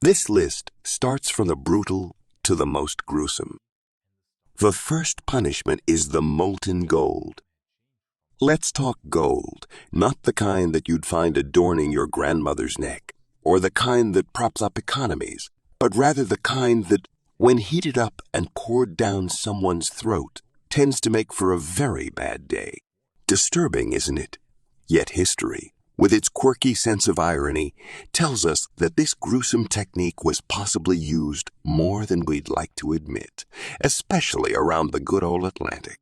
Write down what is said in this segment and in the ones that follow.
This list starts from the brutal to the most gruesome. The first punishment is the molten gold. Let's talk gold, not the kind that you'd find adorning your grandmother's neck, or the kind that props up economies, but rather the kind that, when heated up and poured down someone's throat, tends to make for a very bad day. Disturbing, isn't it? Yet history, with its quirky sense of irony, tells us that this gruesome technique was possibly used more than we'd like to admit, especially around the good old Atlantic.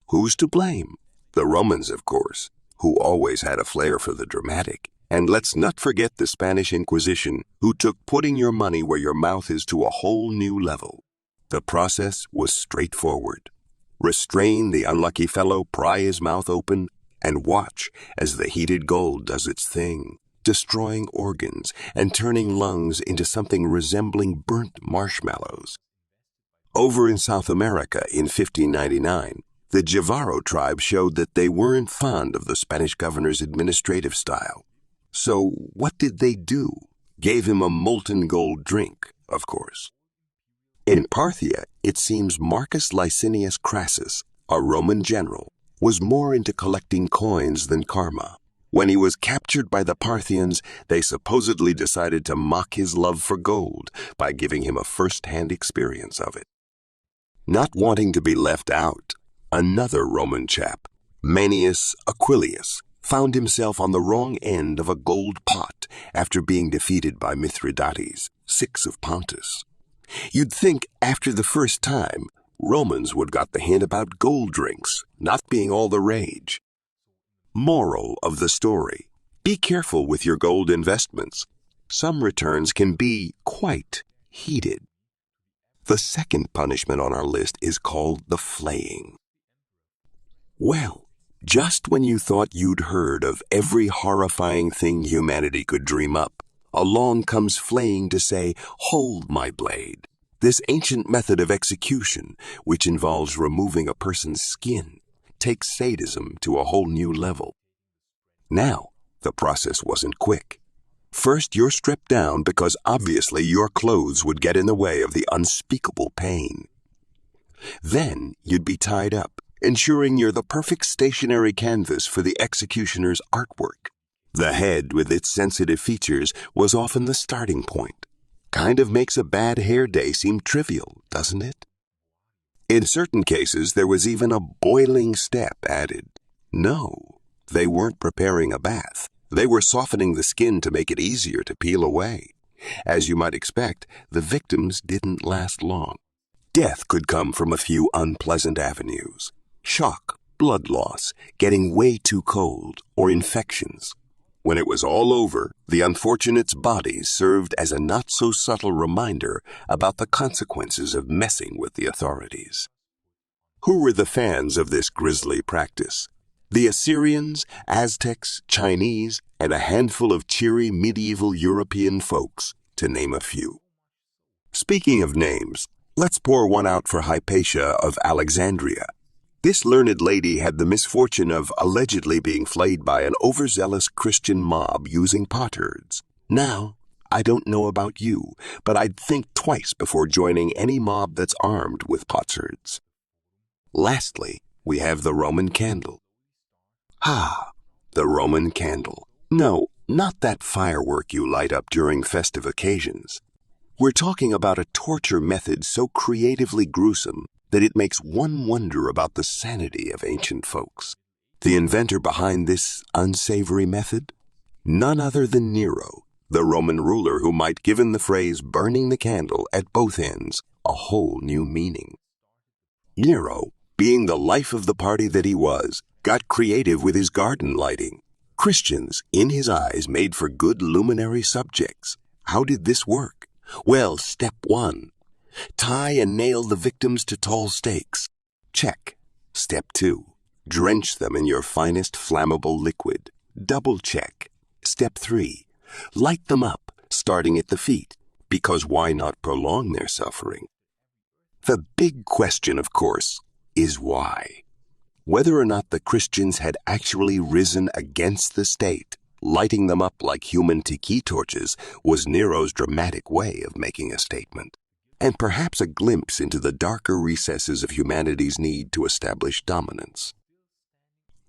Who's to blame? The Romans, of course, who always had a flair for the dramatic. And let's not forget the Spanish Inquisition, who took putting your money where your mouth is to a whole new level. The process was straightforward. Restrain the unlucky fellow, pry his mouth open, and watch as the heated gold does its thing, destroying organs and turning lungs into something resembling burnt marshmallows. Over in South America in 1599, the Jivaro tribe showed that they weren't fond of the Spanish governor's administrative style. So what did they do? Gave him a molten gold drink, of course. In Parthia, it seems Marcus Licinius Crassus, a Roman general, was more into collecting coins than karma. When he was captured by the Parthians, they supposedly decided to mock his love for gold by giving him a first-hand experience of it. Not wanting to be left out, another Roman chap, Manius Aquilius, found himself on the wrong end of a gold pot after being defeated by Mithridates, 6 of Pontus. You'd think after the first time, Romans would got the hint about gold drinks not being all the rage. Moral of the story: be careful with your gold investments. Some returns can be quite heated. The second punishment on our list is called the flaying. Well, just when you thought you'd heard of every horrifying thing humanity could dream up, along comes flaying to say, "Hold my blade." This ancient method of execution, which involves removing a person's skin, takes sadism to a whole new level. Now, the process wasn't quick. First, you're stripped down because obviously your clothes would get in the way of the unspeakable pain. Then, you'd be tied up, ensuring you're the perfect stationary canvas for the executioner's artwork. The head, with its sensitive features, was often the starting point. Kind of makes a bad hair day seem trivial, doesn't it? In certain cases, there was even a boiling step added. No, they weren't preparing a bath. They were softening the skin to make it easier to peel away. As you might expect, the victims didn't last long. Death could come from a few unpleasant avenues: shock, blood loss, getting way too cold, or infections. When it was all over, the unfortunates' bodies served as a not-so-subtle reminder about the consequences of messing with the authorities. Who were the fans of this grisly practice? The Assyrians, Aztecs, Chinese, and a handful of cheery medieval European folks, to name a few. Speaking of names, let's pour one out for Hypatia of Alexandria. This learned lady had the misfortune of allegedly being flayed by an overzealous Christian mob using potsherds. Now, I don't know about you, but I'd think twice before joining any mob that's armed with potsherds. Lastly, we have the Roman candle. The Roman candle. No, not that firework you light up during festive occasions. We're talking about a torture method so creatively gruesome that it makes one wonder about the sanity of ancient folks. The inventor behind this unsavory method? None other than Nero, the Roman ruler who might given the phrase "burning the candle" at both ends a whole new meaning. Nero, being the life of the party that he was, got creative with his garden lighting. Christians, in his eyes, made for good luminary subjects. How did this work? Well, step 1. Tie and nail the victims to tall stakes. Check. Step 2. Drench them in your finest flammable liquid. Double check. Step 3. Light them up, starting at the feet, because why not prolong their suffering? The big question, of course, is why. Whether or not the Christians had actually risen against the state, Lighting them up like human tiki torches was Nero's dramatic way of making a statement, and perhaps a glimpse into the darker recesses of humanity's need to establish dominance.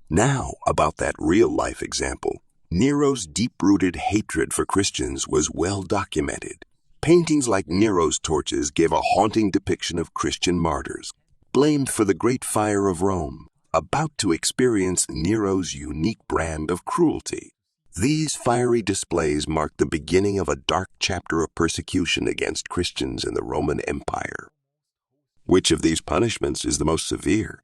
Now, about that real-life example, Nero's deep-rooted hatred for Christians was well documented. Paintings like Nero's torches gave a haunting depiction of Christian martyrs, blamed for the Great Fire of Rome, about to experience Nero's unique brand of cruelty. These fiery displays marked the beginning of a dark chapter of persecution against Christians in the Roman Empire. Which of these punishments is the most severe?